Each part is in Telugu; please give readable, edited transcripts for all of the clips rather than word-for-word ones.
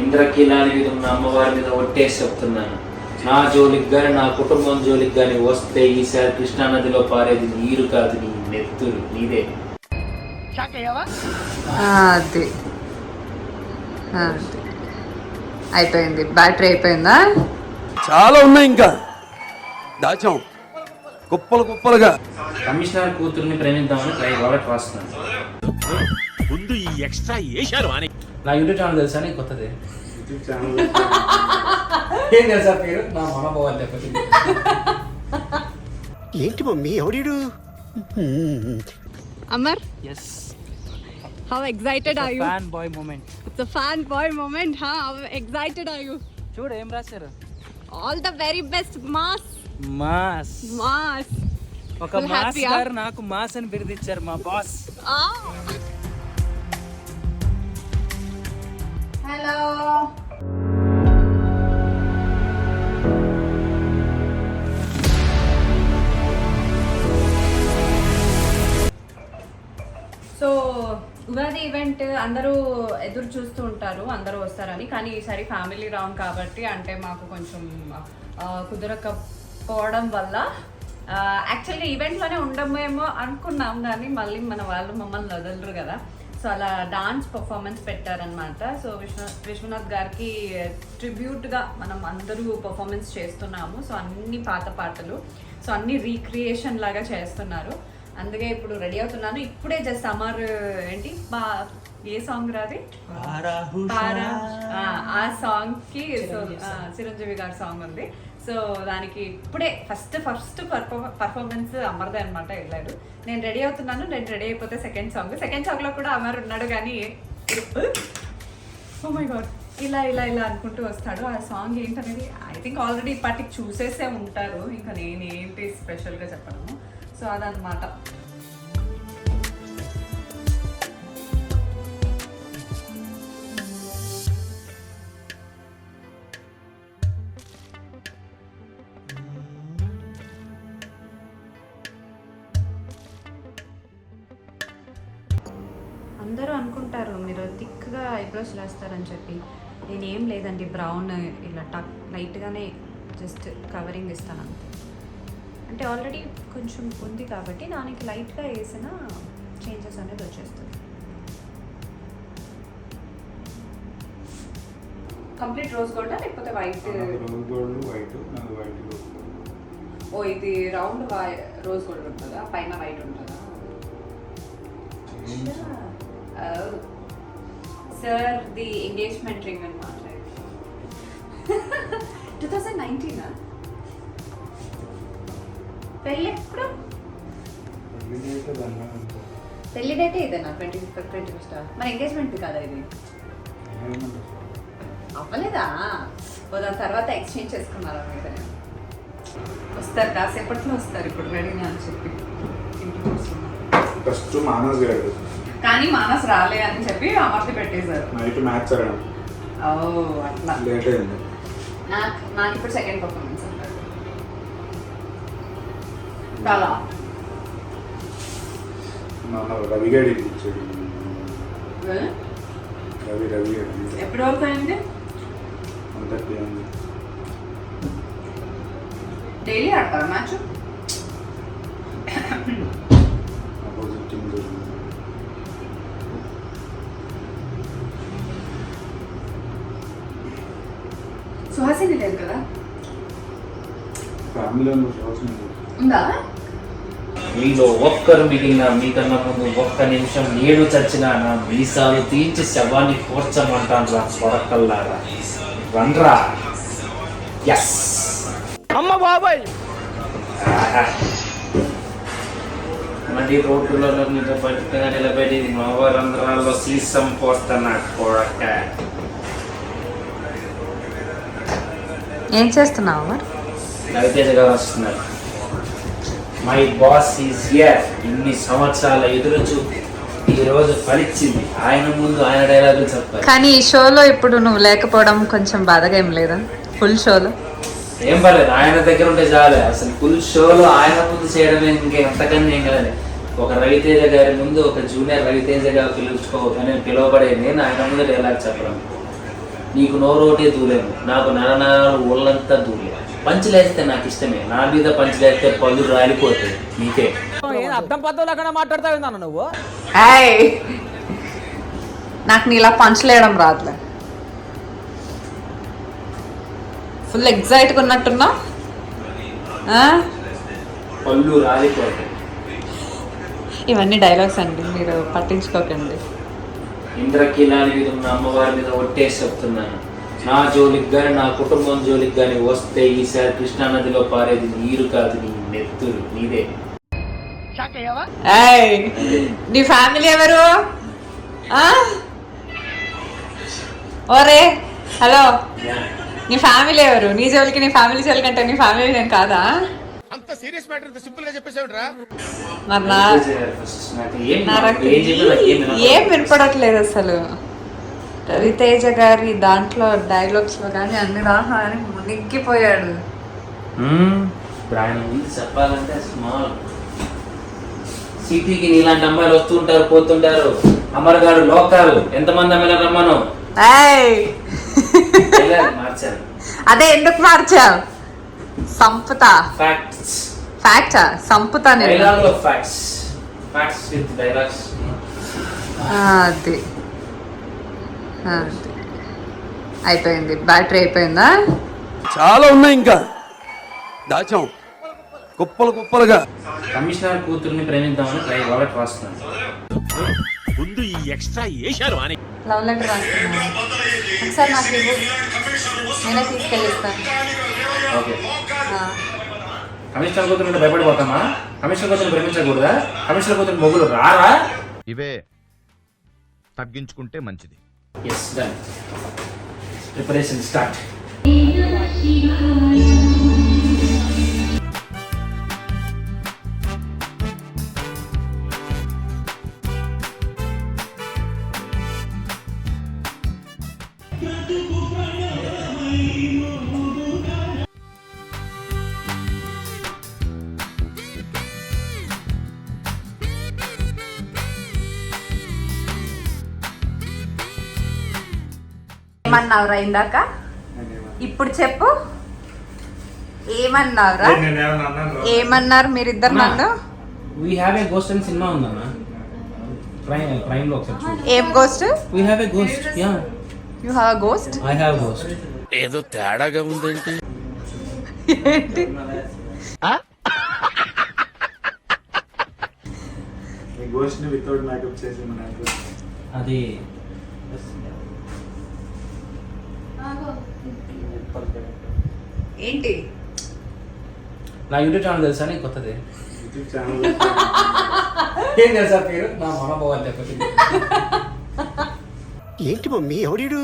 ఇంద్రకీలాని మీద ఉన్న అమ్మవారి మీద ఒట్టేసి చెప్తున్నాను, నా జోలికి కానీ నా కుటుంబం జోలికి కానీ వస్తే ఈసారి కృష్ణానదిలో పారేది నీరు కాదు, నీ నెత్తురు నీదే. అది అయిపోయింది, బ్యాటరీ అయిపోయిందా? చాలా ఉన్నాయి ఇంకా దాచాం కుప్పలు కుప్పలుగా. కమిషనర్ కూతుర్ని ప్రేమిద్దామని వాళ్ళకి రాస్తున్నాను. ముందు ఈ ఎక్స్ట్రా వేశారు అని. నా యూట్యూబ్ ఛానల్ తెలుసా నీకు? కొత్తది ఏం తెలుసా పేరు? నా మనోభావాలు చెప్పండి. ఏంటి మమ్మీ ఎవడీడు? Amar, yes, how excited are you? Fan boy moment. It's a fan boy moment, huh? How excited are you? చూడు ఏం రాశారు. All the very best, mass. Mass. ఒక Full మాస్ happy, గారు నాకు మాస్ అని బిరుదిచ్చారు మా boss. Hello. So Ugadi event అందరూ ఎదురు చూస్తూ ఉంటారు, అందరూ వస్తారని. కానీ ఈసారి ఫ్యామిలీ రామ్ కాబట్టి అంటే మాకు కొంచెం కుదరకపోవడం వల్ల యాక్చువల్గా ఈవెంట్లోనే ఉండమేమో అనుకున్నాం, కానీ మళ్ళీ మన వాళ్ళు మమ్మల్ని వదలరు కదా. సో అలా డాన్స్ పర్ఫార్మెన్స్ పెట్టారనమాట. సో విశ్వనాథ్ గారికి ట్రిబ్యూట్గా మనం అందరూ పర్ఫార్మెన్స్ చేస్తున్నాము. సో అన్ని పాత పాటలు, సో అన్ని రీక్రియేషన్ లాగా చేస్తున్నారు. అందుకే ఇప్పుడు రెడీ అవుతున్నాను. ఇప్పుడే జస్ట్ అమర్ ఏంటి ఏ సాంగ్ రాది, ఆ సాంగ్ కి చిరంజీవి గారి సాంగ్ ఉంది. సో దానికి ఇప్పుడే ఫస్ట్ పర్ఫార్మెన్స్ అమర్దే అనమాట. వెళ్ళాడు, నేను రెడీ అవుతున్నాను. నేను రెడీ అయిపోతే సెకండ్ సాంగ్ లో కూడా అమర్ ఉన్నాడు. కానీ ఓ మై గాడ్ ఇలా ఇలా ఇలా అనుకుంటూ వస్తాడు. ఆ సాంగ్ ఏంటనేది ఐ థింక్ ఆల్రెడీ ఇప్పటికి చూసేసే ఉంటారు, ఇంకా నేనేంటి స్పెషల్గా చెప్పను. సో అదనమాట. అందరూ అనుకుంటారు మీరు థిక్గా ఐబ్రోస్ వేస్తారని చెప్పి. నేనేం లేదండి, బ్రౌన్ ఇలా లైట్గానే జస్ట్ కవరింగ్ ఇస్తాను అంతే. అంటే ఆల్రెడీ కొంచెం ఉంది కాబట్టి దానికి లైట్గా వేసిన చేంజెస్ అనేది వచ్చేస్తుంది. కంప్లీట్ రోజ్ గోల్డా లేకపోతే వైట్? ఓ ఇది రౌండ్ రోజ్ గోల్డ్ ఉంటుందా, పైన వైట్ ఉంటుందా? సార్ ది ఎంగేజ్మెంట్ రింగ్ అనమాట. 2019 పెళ్ళి ఎప్పుడు? పెళ్ళి డేటే ఇదేనా? 21st. మరి ఎంగేజ్మెంట్ కదా ఇది? అవ్వలేదా? దాని తర్వాత ఎక్స్చేంజ్ చేసుకున్నారా మీరు? వస్తారు కాసేపట్లో వస్తారు. ఇప్పుడు రెడీనా అని చెప్పి ఇంటికి వస్తున్నారు. కానీ మానస్ రాలే అని చెప్పి అమర్తి పెట్టేశారు. అట్లా నాకు ఇప్పుడు సెకండ్ పర్ఫార్మెన్స్ అంటారు. ఎప్పుడు వరకు అయింది? డైలీ ఆడతారా మ్యాచ్? సుహాసిని లేదు కదా? ఉందా? మీలో ఒక్కరు మిగిలిన మీకన్నా ముందు ఒక్క నిమిషం నేను చచ్చినా నా మీసాలు తీర్చి శవాన్ని కూర్చమంటాను రా కొరకల్లారా. రండ్రా. ఎస్ అమ్మ బాబాయ్. నది రోడ్డులలో నిలబెట్టి నవరంధ్రాల్లో సీసం పోస్తున్నా కొడక. ఏం చేస్తున్నావు? రవితేజ గారు వస్తున్నారు. My boss is here. ఇన్ని సంవత్సరాల ఎదురు చూపి ఈ రోజు ఫలించింది. ఆయన ముందు ఆయన డైలాగులు చెప్పాలి. కానీ ఈ షోలో ఇప్పుడు నువ్వు లేకపోవడం కొంచెం బాధగా ఏం లేదా? ఫుల్ షోలో ఏం పర్లేదు, ఆయన దగ్గర ఉంటే చాలే. అసలు ఫుల్ షోలో ఆయన ముందు చేయడమే ఇంకెంతకన్నా ఏం కదండి. ఒక రవితేజ గారి ముందు ఒక జూనియర్ రవితేజ గారు పిలుచుకోవాలని పిలువబడే నేను ఆయన ముందు డైలాగ్ చెప్పడం నీకు నోరోటే దూలేము, నాకు నరనరాలు ఒళ్ళంతా దూలే. పంచులేస్తే నాకు ఇష్టమే, నా మీద పంచులేస్తే పళ్ళు రాలిపోతాయి. నీకే అర్థం పద్ధతులు మాట్లాడతావు నువ్వు. నాకు నీలా పంచలేయడం రాదులే. ఫుల్ ఎగ్జైట్గా ఉన్నట్టున్నా. పళ్ళు రాలిపోతాయి. ఇవన్నీ డైలాగ్స్ అండి, మీరు పట్టించుకోకండి. ఇంద్రకీలాని మీద ఉన్న అమ్మవారి మీద ఒట్టేసి చెప్తున్నాను, నా జోలికి కానీ నా కుటుంబం జోలికి కానీ వస్తే ఈసారి కృష్ణానదిలో పారేది నీరు కాదు, నీ నెత్తురు నీదే. నీ ఫ్యామిలీ ఎవరు? ఓరే హలో, నీ ఫ్యామిలీ ఎవరు? నీ జోలికి నీ ఫ్యామిలీ జోలికి అంటే నీ ఫ్యామిలీ నేను కాదా? అంత సీరియస్ మ్యాటర్ సింపుల్ గా చెప్పేసావురా. ఏం వినపడట్లేదు అసలు. రవితేజ గారి దాంట్లో డైలాగ్స్ లో కానీ అన్ని రాహా అని మునిగిపోయాడు. చెప్పాలంటే స్మాల్ సిటీకి నీలాంటి అమ్మాయిలు వస్తూ ఉంటారు, పోతుంటారు. అమరగాడు లోకాలు ఎంతమంది అమ్మాయిలు రమ్మను. మార్చాను. అదే ఎందుకు మార్చావు? సంపుతా. ఫ్యాక్ట్స్. ఫ్యాక్టా? సంపుతా నేను. డైలాగ్ లో ఫ్యాక్ట్స్. Facts with dialogues. అది అయిపోయింది. బ్యాటరీ అయిపోయిందా? చాలా ఉన్నాయి ఇంకా దాచాం కుప్పలు కుప్పలుగా. కమిషనర్ కూతుర్ని ప్రేమిద్దామని రాబర్ట్ రాస్తున్నాను. ముందు ఈ ఎక్స్ట్రా వేశారు అని. లవ్ లెటర్ రాస్తున్నా. ఒకసారి నాకు ఇవ్వు, నేనే తీసుకెళ్ళిస్తాను. ఓకే. కమిషనర్ కూతురు భయపడిపోతామా? కమిషనర్ కూతురు ప్రేమించకూడదా? కమిషనర్ కూతురు మొగులు రారా? ఇవే తగ్గించుకుంటే మంచిది. Yes done. Preparation start. ఏమన్నావురా ఇందాక? ఇప్పుడు చెప్పు, ఏమన్నావురా? ఏమన్నారు మీరిద్దరు నన్ను? We have a ghost అని సినిమా ఉందన్నా, ప్రైమ్ లో ఒకసారి చూడు. ఏం ghost? We have a ghost. Yeah. You have a ghost? I have ghost. ఏదో తేడాగా ఉందేంటి? ఏంటి? గోస్ట్ ని వితౌట్ మేకప్ చేసి మనకు అది ఏంటి? నా యూట్యూబ్ ఛానల్ తెలుసా నీకు? కొత్తది యూట్యూబ్ ఛానల్ ఏం తెలుసా పేరు? నా మనోభావాలు చెప్పండి. ఏంటి మమ్మీ ఎవడీడు?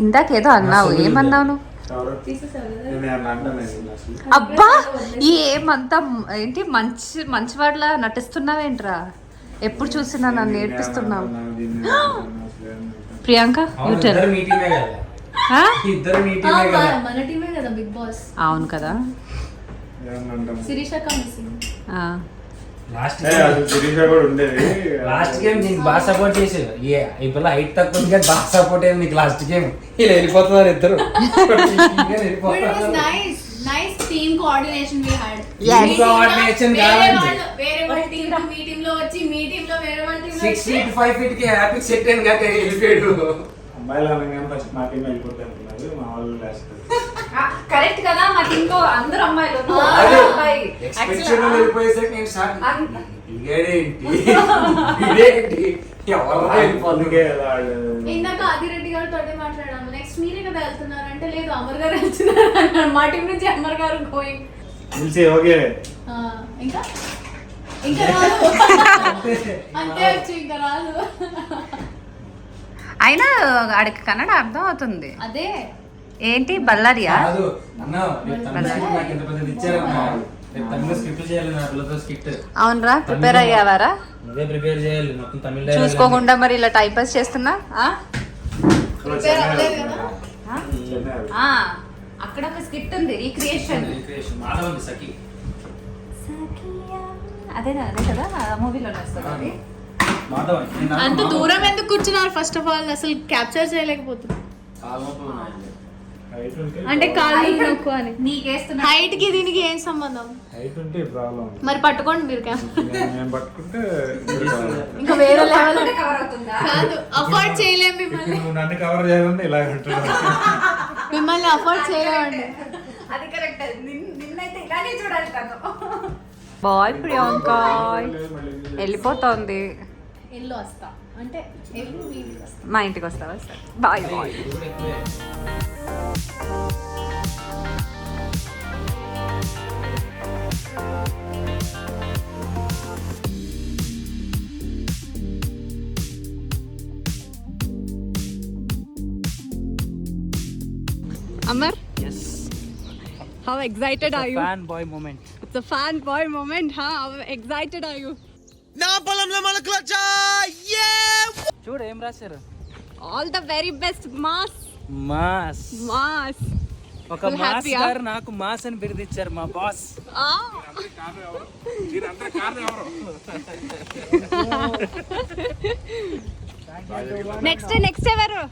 ఇందాకేదో అన్నావు, ఏమన్నావు నువ్వు? అబ్బా, ఏమంతా ఏంటి మంచి వాడిలా నటిస్తున్నావేంట్రా? ఎప్పుడు చూసినా నన్ను నేర్పిస్తున్నావు. ప్రియాంక ఇద్దరు మీటింగే కదా. ఇద్దరు మీటింగే కదా. మన టీమే కదా బిగ్ బాస్. అవును కదా. శిరీష లాస్ట్ కూడా ఉండేది. లాస్ట్ గేమ్ నీకు బాగా సపోర్ట్ చేసేది. ఈ పిల్ల హైట్ తక్కువ ఉంది కానీ బాగా సపోర్ట్ అయ్యింది నీకు. లాస్ట్ గేమ్ ఇలా వెళ్ళిపోతున్నారు ఇద్దరు. Nice team coordination we had. Coordination వేరే వాళ్ళ టీమ్ మీ టీమ్ లో వచ్చి మీ టీమ్ లో వేరే వాళ్ళ టీమ్ లో 6 feet 5 feet కి హ్యాపీ సెట్ అయింది కదా వెళ్ళిపోయాడు. అమ్మాయిలు అనగానే ఫస్ట్ మా టీం వెళ్ళిపోతారు అనుకున్నారు, మా వాళ్ళు లాస్ట్. కరెక్ట్ కదా. మా టీమ్ లో అందరూ అమ్మాయిలు. ఎక్స్పెక్టేషన్ వెళ్ళిపోయేసరికి నేను షాక్. ఇదేంటి ఇదేంటి అందుకే అలా ఇందాక ఆదిరెడ్డి గారితో మాట్లాడాము. నెక్స్ట్ మీరే కదా వెళ్తున్నారు అంటే, లేదు అమర్ గారు వెళ్తున్నారు అన్నారు. మా టీం నుంచి అమర్ గారు గోయింగ్. తెలిసి ఓకే. ఇంకా ఇంకా రాదు అంతే వచ్చి ఇంకా రాదు. అయినా ఆడికి కన్నడ అర్థం అవుతుంది. అదే ఏంటి బళ్ళారియా? కాదు అన్న, నాకు ఎంత పెద్దది ఇచ్చారన్నా. తమిళ స్క్రిప్ట్ చేయాలి నా పిల్లతో స్క్రిప్ట్. అవునరా, ప్రిపేర్ అయ్యావారా? నువ్వే ప్రిపేర్ చేయాలి మొత్తం తమిళ. చూసుకోకుండా మరి ఇలా టైం పాస్ చేస్తున్నా? అక్కడ ఒక స్క్రిప్ట్ ఉంది, రీక్రియేషన్. మాధవ్ సఖి. అదే కదా ఆ మూవీలో వస్తుంది అది. అంత దూరం ఎందుకు కూర్చున్నారు ఫస్ట్ ఆఫ్ ఆల్, అసలు క్యాప్చర్ చేయలేకపోతున్నారు. హైట్ ఉంటే అంటే కాళ్ళు నొక్కు అని. నీకేస్తున్నా హైట్ కి దీనికి ఏం సంబంధం? హైట్ ఉంటే ప్రాబ్లం. మరి పట్టుకోండి మీరు కెమెరా. నేను పట్టుకుంటే ఇంకా వేరే లెవెల్ కవర్ అవుతుందా? కాదు, అఫోర్డ్ చేయలేం మిమ్మల్ని. నువ్వు నన్ను కవర్ చేయాలంటే ఇలా ఉంటున్నావు. మిమ్మల్ని అఫోర్డ్ చేయలేమండి. అది కరెక్ట్. నిన్నైతే ఇలాగే చూడాలి తను. బాయ్ ప్రియాంక వెళ్ళిపోతుంది. ఎల్లు వస్తా అంటే ఎల్లు వీడికి వస్తా. మా ఇంటికి వస్తావా? సరే bye bye. Amar, how excited are you? Fan boy moment. It's a fan boy moment, huh? How excited are you? చూడు ఏం రాశారు. All the very best, Mass. Mass. Mass. ఒక Full మాస్ happy, huh? గారు నాకు మాస్ అని బిరుదిచ్చారు మా బాస్. Ah. నెక్స్ట్ ఎవరు?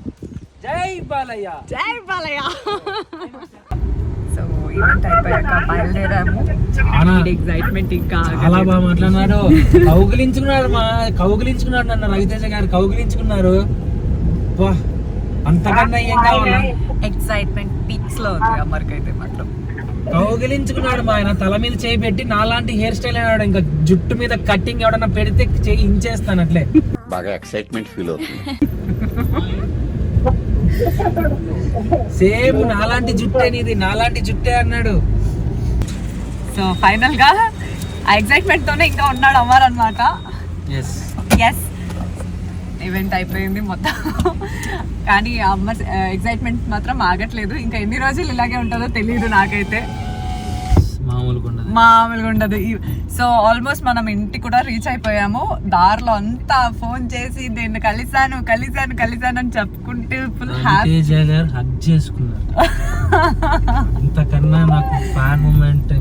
జై బాలయ్య. జై బాలయ్య. సో ఈవెంట్ అయిపోయాక బయలుదేరాము. ఎక్సైట్మెంట్ ఇంకా చాలా బాగా మాట్లాడినాడు. కౌగిలించుకున్నాడు నన్ను రవితేజ గారు కౌగిలించుకున్నారు. వా, అంతకన్నా ఏం కావాలా? ఎక్సైట్మెంట్ పీక్స్ లో ఉంది అమర్కి అయితే మాత్రం. కౌగిలించుకున్నాడు మా ఆయన తల మీద చేయి పెట్టి నాలాంటి హెయిర్ స్టైల్ అయినాడు. ఇంకా జుట్టు మీద కట్టింగ్ ఎవడన్నా పెడితే చేయి ఇంచేస్తాను అట్లే. బాగా ఎక్సైట్మెంట్ ఫీల్ అవుతుంది. సేమ్ నాలాంటి జుట్టే నీది, నాలాంటి జుట్టే అన్నాడు. సో ఫైనల్ గా ఆ ఎక్సైట్మెంట్ తోనే ఇంకా ఉన్నాడు అమర్ అన్నమాట. ఎస్ ఈవెంట్ అయిపోయింది మొత్తం. కానీ అమర్ ఎక్సైట్మెంట్ మాత్రం ఆగట్లేదు. ఇంకా ఎన్ని రోజులు ఇలాగే ఉంటుందో తెలియదు నాకైతే. మామూలుగా ఉండదు. సో ఆల్మోస్ట్ మనం ఇంటికి కూడా రీచ్ అయిపోయాము. దారిలో అంతా ఫోన్ చేసి నేను కలిసాను అని చెప్పుకుంటూ ఫుల్ హ్యాపీ హగ్ చేసుకున్నారు. ఇంతకన్నా నాకు ఫ్యాన్ మూమెంట్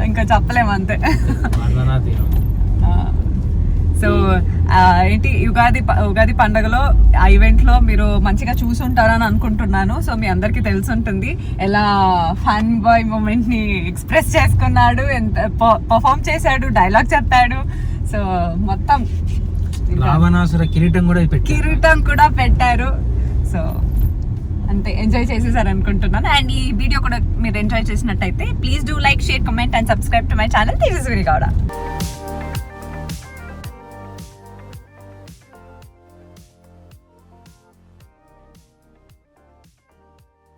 ఇంకా చెప్పలేము అంతే. సో ఏంటి ఉగాది పండుగలో ఆ ఈవెంట్లో మీరు మంచిగా చూసుంటారని అనుకుంటున్నాను. సో మీ అందరికీ తెలుసుంటుంది ఎలా ఫ్యాన్ బాయ్ మూమెంట్ని ఎక్స్ప్రెస్ చేసుకున్నాడు, ఎంత పర్ఫామ్ చేశాడు, డైలాగ్ చెప్పాడు. సో మొత్తం రావణాసుర కిరీటం కూడా పెట్టారు. సో అంతే ఎంజాయ్ చేసేసారు అనుకుంటున్నాను. అండ్ ఈ వీడియో కూడా మీరు ఎంజాయ్ చేసినట్టయితే please do like, share, comment and subscribe to my channel Tejaswini Gowda.